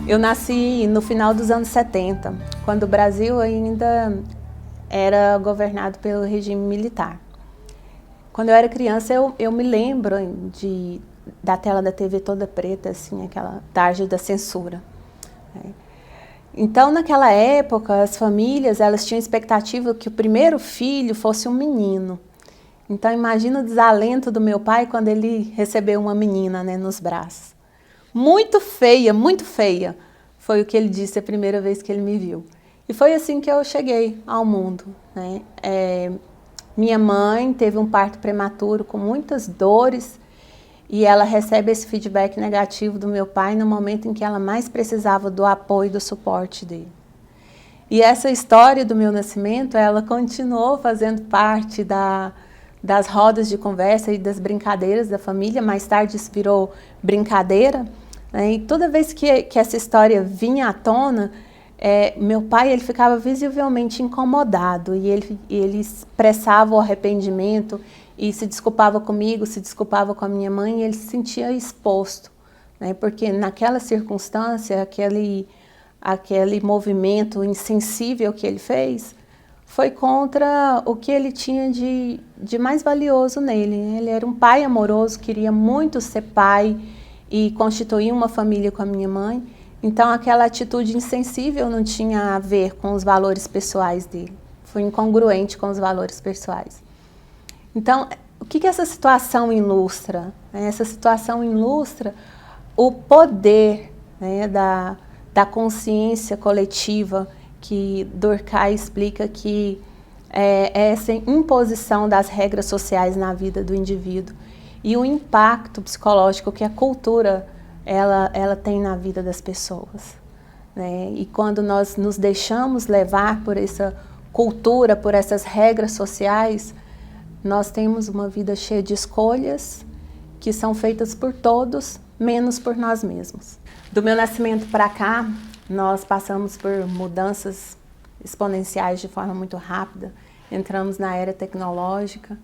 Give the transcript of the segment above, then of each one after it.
Eu nasci no final dos anos 70, quando o Brasil ainda era governado pelo regime militar. Quando eu era criança, eu me lembro da tela da TV toda preta, assim, aquela tarde da censura. Então, naquela época, as famílias elas tinham expectativa que o primeiro filho fosse um menino. Então, imagina o desalento do meu pai quando ele recebeu uma menina, né, nos braços. Muito feia, foi o que ele disse a primeira vez que ele me viu. E foi assim que eu cheguei ao mundo, né? Minha mãe teve um parto prematuro com muitas dores e ela recebe esse feedback negativo do meu pai no momento em que ela mais precisava do apoio e do suporte dele. E essa história do meu nascimento, ela continuou fazendo parte das rodas de conversa e das brincadeiras da família. Mais tarde isso virou brincadeira, né? E toda vez que essa história vinha à tona, meu pai ele ficava visivelmente incomodado e ele expressava o arrependimento e se desculpava comigo, se desculpava com a minha mãe, e ele se sentia exposto, né? Porque naquela circunstância, aquele movimento insensível que ele fez foi contra o que ele tinha de mais valioso nele. Ele era um pai amoroso, queria muito ser pai e constituir uma família com a minha mãe. Então, aquela atitude insensível não tinha a ver com os valores pessoais dele. Foi incongruente com os valores pessoais. Então, o que essa situação ilustra? Essa situação ilustra o poder, né, da consciência coletiva, que Durkheim explica que é essa imposição das regras sociais na vida do indivíduo e o impacto psicológico que a cultura ela tem na vida das pessoas, né? E quando nós nos deixamos levar por essa cultura, por essas regras sociais, nós temos uma vida cheia de escolhas que são feitas por todos, menos por nós mesmos. Do meu nascimento para cá, nós passamos por mudanças exponenciais de forma muito rápida. Entramos na era tecnológica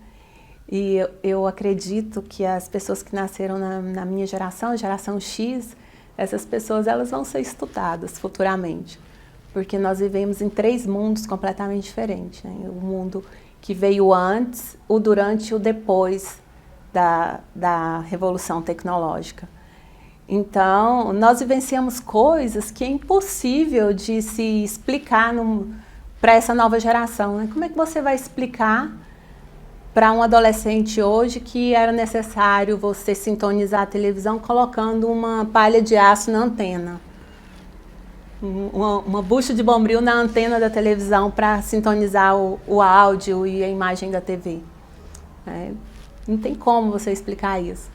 e eu acredito que as pessoas que nasceram na minha geração, a geração X, essas pessoas elas vão ser estudadas futuramente, porque nós vivemos em 3 mundos completamente diferentes, né? O mundo que veio antes, o durante e o depois da revolução tecnológica. Então, nós vivenciamos coisas que é impossível de se explicar para essa nova geração, né? Como é que você vai explicar para um adolescente hoje que era necessário você sintonizar a televisão colocando uma palha de aço na antena? Uma bucha de bombril na antena da televisão para sintonizar o áudio e a imagem da TV. Não tem como você explicar isso.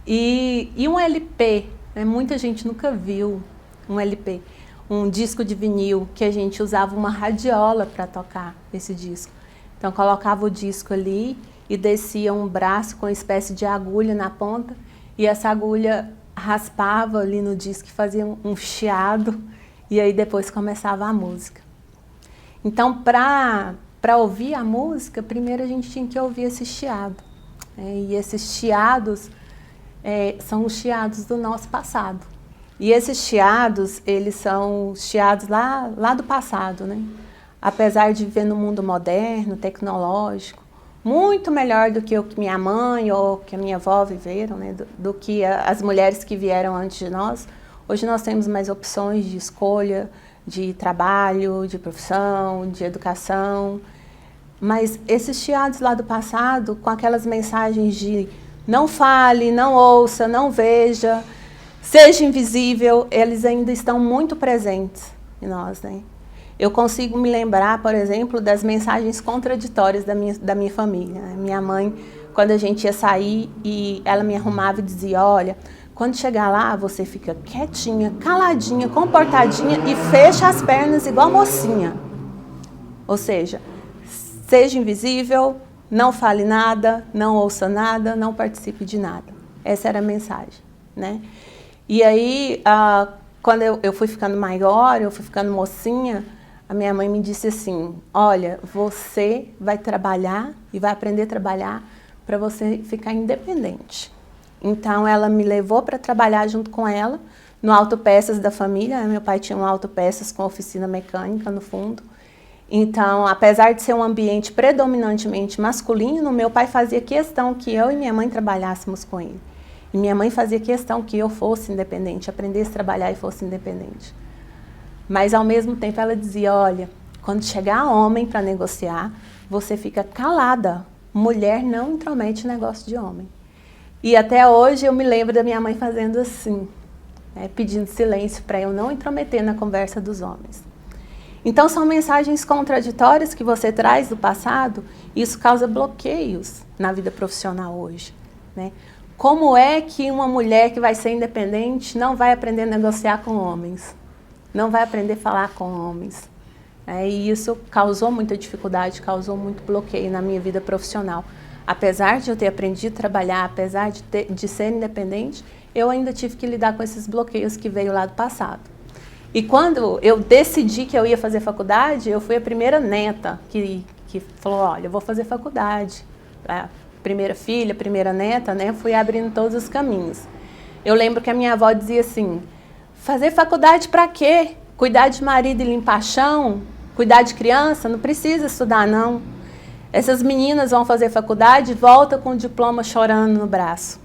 E um LP, né? Muita gente nunca viu um LP, um disco de vinil, que a gente usava uma radiola para tocar esse disco. Então colocava o disco ali e descia um braço com uma espécie de agulha na ponta, e essa agulha raspava ali no disco e fazia um chiado, e aí depois começava a música. Então, para ouvir a música, primeiro a gente tinha que ouvir esse chiado. E esses chiados são os chiados do nosso passado. E esses chiados, eles são chiados lá do passado, né? Apesar de viver no mundo moderno, tecnológico, muito melhor do que o que minha mãe ou que a minha avó viveram, né? Do que as mulheres que vieram antes de nós. Hoje nós temos mais opções de escolha, de trabalho, de profissão, de educação. Mas esses chiados lá do passado, com aquelas mensagens de não fale, não ouça, não veja, seja invisível, eles ainda estão muito presentes em nós, né? Eu consigo me lembrar, por exemplo, das mensagens contraditórias da minha família. Minha mãe, quando a gente ia sair, e ela me arrumava e dizia, olha, quando chegar lá, você fica quietinha, caladinha, comportadinha e fecha as pernas igual mocinha. Ou seja, seja invisível, não fale nada, não ouça nada, não participe de nada. Essa era a mensagem, né? E aí, quando eu fui ficando maior, eu fui ficando mocinha, a minha mãe me disse assim, olha, você vai trabalhar e vai aprender a trabalhar para você ficar independente. Então, ela me levou para trabalhar junto com ela no autopeças da família. Meu pai tinha um autopeças com oficina mecânica no fundo. Então, apesar de ser um ambiente predominantemente masculino, meu pai fazia questão que eu e minha mãe trabalhássemos com ele. E minha mãe fazia questão que eu fosse independente, aprendesse a trabalhar e fosse independente. Mas, ao mesmo tempo, ela dizia, olha, quando chegar homem para negociar, você fica calada. Mulher não intromete negócio de homem. E até hoje eu me lembro da minha mãe fazendo assim, né, pedindo silêncio para eu não intrometer na conversa dos homens. Então, são mensagens contraditórias que você traz do passado, e isso causa bloqueios na vida profissional hoje, né? Como é que uma mulher que vai ser independente não vai aprender a negociar com homens? Não vai aprender a falar com homens? E isso causou muita dificuldade, causou muito bloqueio na minha vida profissional. Apesar de eu ter aprendido a trabalhar, apesar de ser independente, eu ainda tive que lidar com esses bloqueios que veio lá do passado. E quando eu decidi que eu ia fazer faculdade, eu fui a primeira neta que falou, olha, eu vou fazer faculdade. A primeira filha, primeira neta, né? Fui abrindo todos os caminhos. Eu lembro que a minha avó dizia assim, fazer faculdade para quê? Cuidar de marido e limpar chão? Cuidar de criança? Não precisa estudar, não. Essas meninas vão fazer faculdade e voltam com o diploma chorando no braço.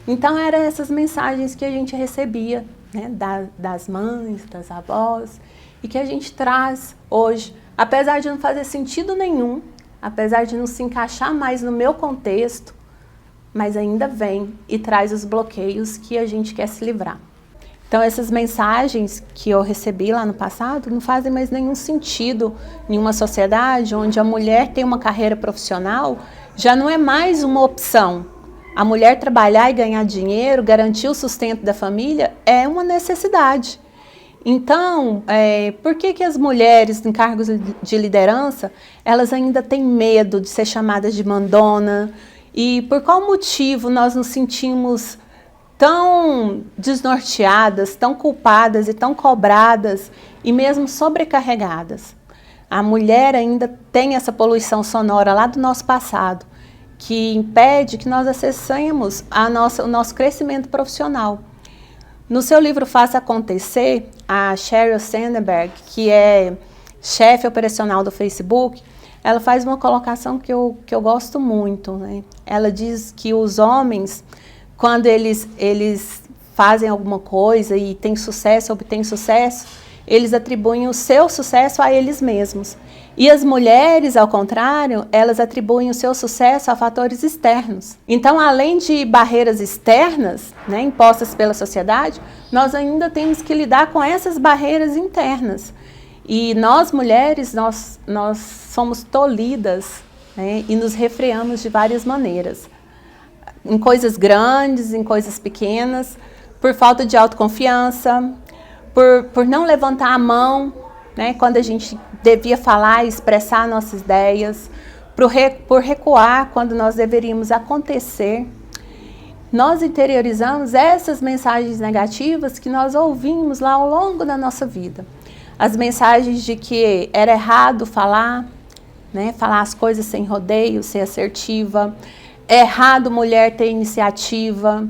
Então, eram essas mensagens que a gente recebia, né, das mães, das avós, e que a gente traz hoje, apesar de não fazer sentido nenhum, apesar de não se encaixar mais no meu contexto, mas ainda vem e traz os bloqueios que a gente quer se livrar. Então, essas mensagens que eu recebi lá no passado não fazem mais nenhum sentido em uma sociedade onde a mulher tem uma carreira profissional, já não é mais uma opção. A mulher trabalhar e ganhar dinheiro, garantir o sustento da família, é uma necessidade. Então, por que as mulheres em cargos de liderança, elas ainda têm medo de ser chamadas de mandona? E por qual motivo nós nos sentimos tão desnorteadas, tão culpadas e tão cobradas e mesmo sobrecarregadas? A mulher ainda tem essa poluição sonora lá do nosso passado, que impede que nós acessemos o nosso crescimento profissional. No seu livro Faça Acontecer, a Sheryl Sandberg, que é chefe operacional do Facebook, ela faz uma colocação que eu gosto muito, né? Ela diz que os homens, quando eles fazem alguma coisa e têm sucesso, obtêm sucesso, eles atribuem o seu sucesso a eles mesmos. E as mulheres, ao contrário, elas atribuem o seu sucesso a fatores externos. Então, além de barreiras externas, né, impostas pela sociedade, nós ainda temos que lidar com essas barreiras internas. E nós, mulheres, nós somos tolhidas, né, e nos refreamos de várias maneiras. Em coisas grandes, em coisas pequenas, por falta de autoconfiança, por não levantar a mão, né, quando a gente devia falar e expressar nossas ideias, por recuar quando nós deveríamos acontecer. Nós interiorizamos essas mensagens negativas que nós ouvimos lá ao longo da nossa vida. As mensagens de que era errado falar, né, falar as coisas sem rodeio, ser assertiva, é errado mulher ter iniciativa,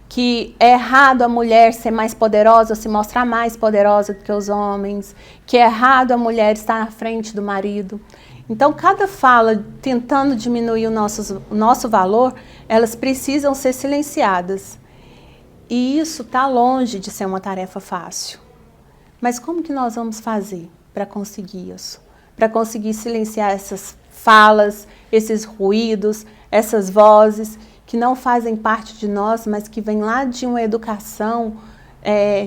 que é errado a mulher ser mais poderosa, se mostrar mais poderosa do que os homens, que é errado a mulher estar na frente do marido. Então, cada fala tentando diminuir o nosso valor, elas precisam ser silenciadas. E isso está longe de ser uma tarefa fácil. Mas como que nós vamos fazer para conseguir isso? Para conseguir silenciar essas falas, esses ruídos, essas vozes que não fazem parte de nós, mas que vêm lá de uma educação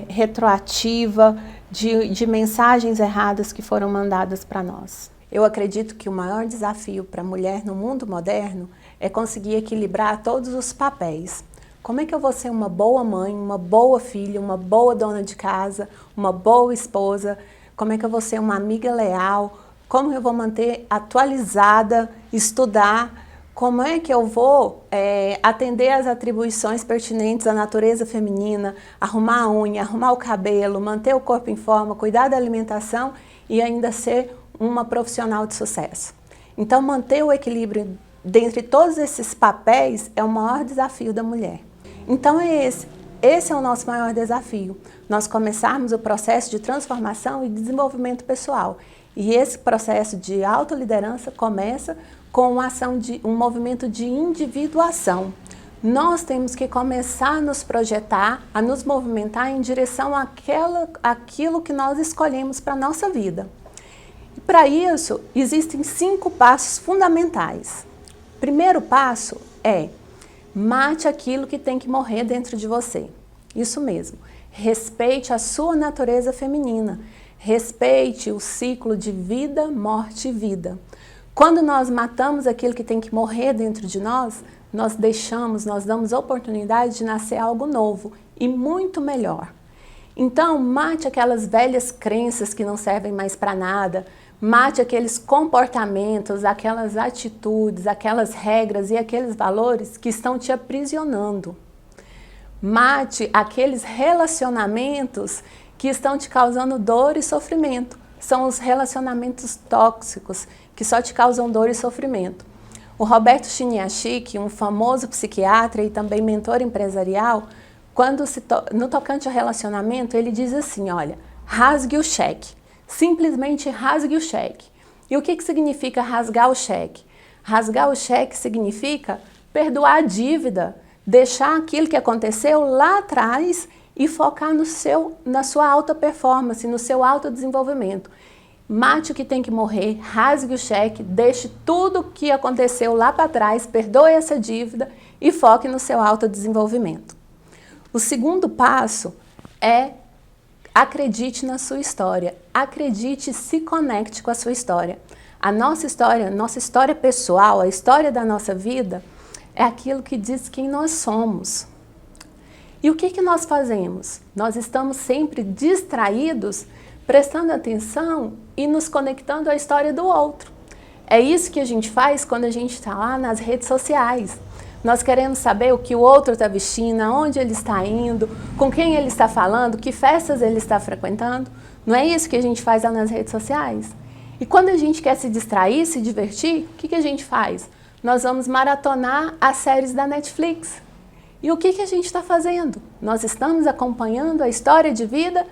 retroativa, de mensagens erradas que foram mandadas para nós. Eu acredito que o maior desafio para a mulher no mundo moderno é conseguir equilibrar todos os papéis. Como é que eu vou ser uma boa mãe, uma boa filha, uma boa dona de casa, uma boa esposa? Como é que eu vou ser uma amiga leal? Como eu vou manter atualizada, estudar? Como é que eu vou atender às atribuições pertinentes à natureza feminina, arrumar a unha, arrumar o cabelo, manter o corpo em forma, cuidar da alimentação e ainda ser uma profissional de sucesso? Então, manter o equilíbrio dentre todos esses papéis é o maior desafio da mulher. Então, é esse. esse é o nosso maior desafio, nós começarmos o processo de transformação e desenvolvimento pessoal. E esse processo de autoliderança começa com uma ação um movimento de individuação. Nós temos que começar a nos projetar, a nos movimentar em direção àquilo que nós escolhemos para a nossa vida. E para isso, existem 5 passos fundamentais. O primeiro passo é: mate aquilo que tem que morrer dentro de você. Isso mesmo. Respeite a sua natureza feminina. Respeite o ciclo de vida, morte e vida. Quando nós matamos aquilo que tem que morrer dentro de nós, nós damos oportunidade de nascer algo novo e muito melhor. Então, mate aquelas velhas crenças que não servem mais para nada, mate aqueles comportamentos, aquelas atitudes, aquelas regras e aqueles valores que estão te aprisionando. Mate aqueles relacionamentos que estão te causando dor e sofrimento. São os relacionamentos tóxicos que só te causam dor e sofrimento. O Roberto Chiniachik, um famoso psiquiatra e também mentor empresarial, no tocante ao relacionamento, ele diz assim: olha, rasgue o cheque. Simplesmente rasgue o cheque. E o que significa rasgar o cheque? Rasgar o cheque significa perdoar a dívida, deixar aquilo que aconteceu lá atrás e focar na sua alta performance, no seu autodesenvolvimento. Mate o que tem que morrer, rasgue o cheque, deixe tudo o que aconteceu lá para trás, perdoe essa dívida e foque no seu autodesenvolvimento. O segundo passo é: acredite na sua história, acredite e se conecte com a sua história. A nossa história pessoal, a história da nossa vida é aquilo que diz quem nós somos. E o que nós fazemos? Nós estamos sempre distraídos, prestando atenção e nos conectando à história do outro. É isso que a gente faz quando a gente está lá nas redes sociais. Nós queremos saber o que o outro está vestindo, aonde ele está indo, com quem ele está falando, que festas ele está frequentando. Não é isso que a gente faz lá nas redes sociais? E quando a gente quer se distrair, se divertir, o que a gente faz? Nós vamos maratonar as séries da Netflix. E o que a gente está fazendo? Nós estamos acompanhando a história de vida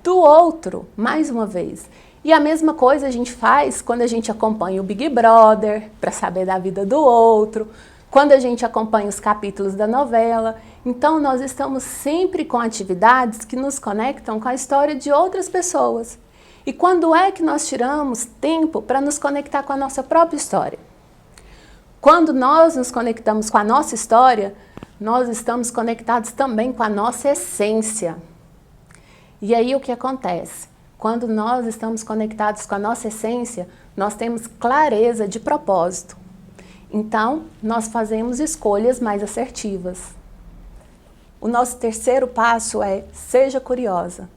do outro, mais uma vez. E a mesma coisa a gente faz quando a gente acompanha o Big Brother, para saber da vida do outro, quando a gente acompanha os capítulos da novela. Então, nós estamos sempre com atividades que nos conectam com a história de outras pessoas. E quando é que nós tiramos tempo para nos conectar com a nossa própria história? Quando nós nos conectamos com a nossa história, nós estamos conectados também com a nossa essência. E aí o que acontece? Quando nós estamos conectados com a nossa essência, nós temos clareza de propósito. Então, nós fazemos escolhas mais assertivas. O nosso terceiro passo é: seja curiosa.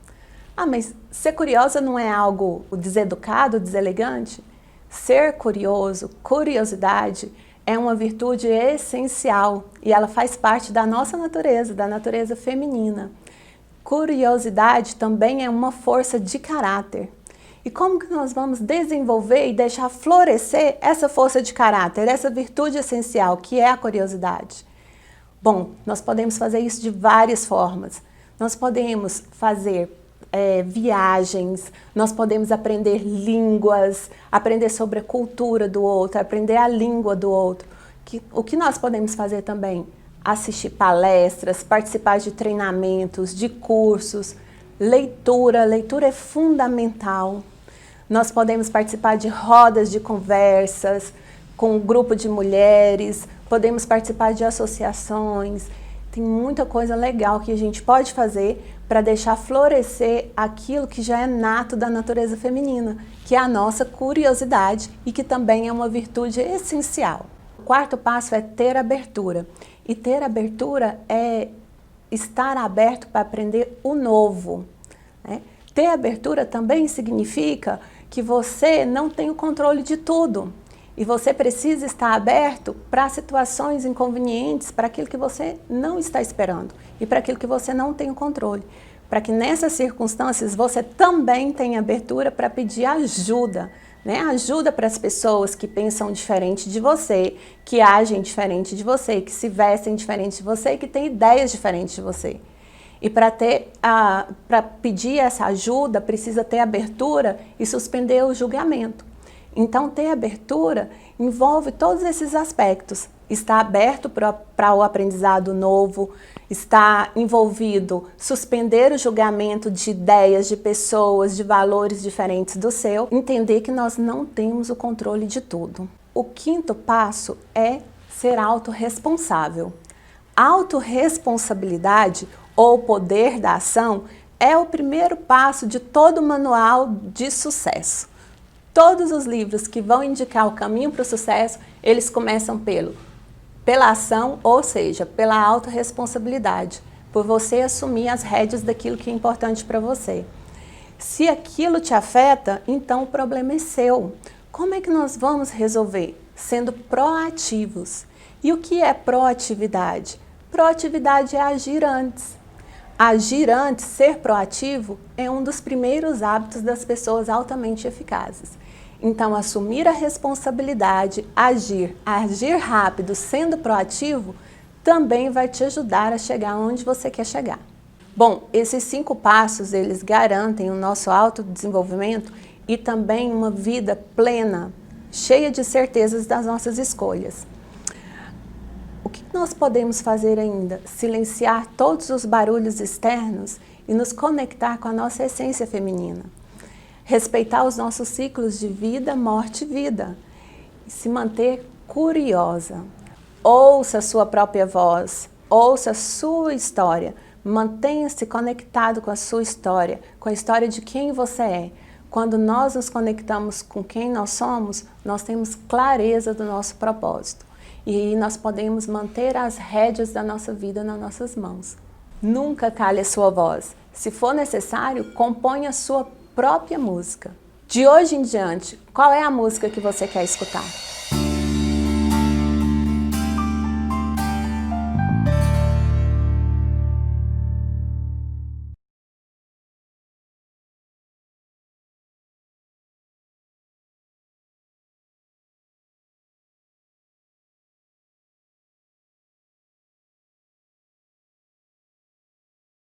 Ah, mas ser curiosa não é algo deseducado, deselegante? Ser curioso, curiosidade, é uma virtude essencial e ela faz parte da nossa natureza, da natureza feminina. Curiosidade também é uma força de caráter. E como que nós vamos desenvolver e deixar florescer essa força de caráter, essa virtude essencial que é a curiosidade? Bom, nós podemos fazer isso de várias formas. Nós podemos fazer viagens, nós podemos aprender línguas, aprender sobre a cultura do outro, aprender a língua do outro. O que nós podemos fazer também? Assistir palestras, participar de treinamentos, de cursos, leitura é fundamental. Nós podemos participar de rodas de conversas com um grupo de mulheres, podemos participar de associações. Tem muita coisa legal que a gente pode fazer para deixar florescer aquilo que já é nato da natureza feminina, que é a nossa curiosidade e que também é uma virtude essencial. O quarto passo é ter abertura. E ter abertura é estar aberto para aprender o novo, né? Ter abertura também significa que você não tem o controle de tudo. E você precisa estar aberto para situações inconvenientes, para aquilo que você não está esperando e para aquilo que você não tem o controle. Para que nessas circunstâncias você também tenha abertura para pedir ajuda, né? Ajuda para as pessoas que pensam diferente de você, que agem diferente de você, que se vestem diferente de você, que têm ideias diferentes de você. E para pedir essa ajuda, precisa ter abertura e suspender o julgamento. Então, ter abertura envolve todos esses aspectos. Está aberto para o aprendizado novo, está envolvido suspender o julgamento de ideias, de pessoas, de valores diferentes do seu, entender que nós não temos o controle de tudo. O quinto passo é ser autorresponsável. Autorresponsabilidade ou poder da ação é o primeiro passo de todo o manual de sucesso. Todos os livros que vão indicar o caminho para o sucesso, eles começam pela ação, ou seja, pela autorresponsabilidade, por você assumir as rédeas daquilo que é importante para você. Se aquilo te afeta, então o problema é seu. Como é que nós vamos resolver? Sendo proativos. E o que é proatividade? Proatividade é agir antes. Agir antes, ser proativo, é um dos primeiros hábitos das pessoas altamente eficazes. Então, assumir a responsabilidade, agir rápido, sendo proativo, também vai te ajudar a chegar onde você quer chegar. Bom, esses 5 passos, eles garantem o nosso autodesenvolvimento e também uma vida plena, cheia de certezas das nossas escolhas. O que nós podemos fazer ainda? Silenciar todos os barulhos externos e nos conectar com a nossa essência feminina. Respeitar os nossos ciclos de vida, morte e vida. E se manter curiosa. Ouça a sua própria voz, ouça a sua história. Mantenha-se conectado com a sua história, com a história de quem você é. Quando nós nos conectamos com quem nós somos, nós temos clareza do nosso propósito. E aí nós podemos manter as rédeas da nossa vida nas nossas mãos. Nunca cale a sua voz. Se for necessário, componha a sua própria música. De hoje em diante, qual é a música que você quer escutar?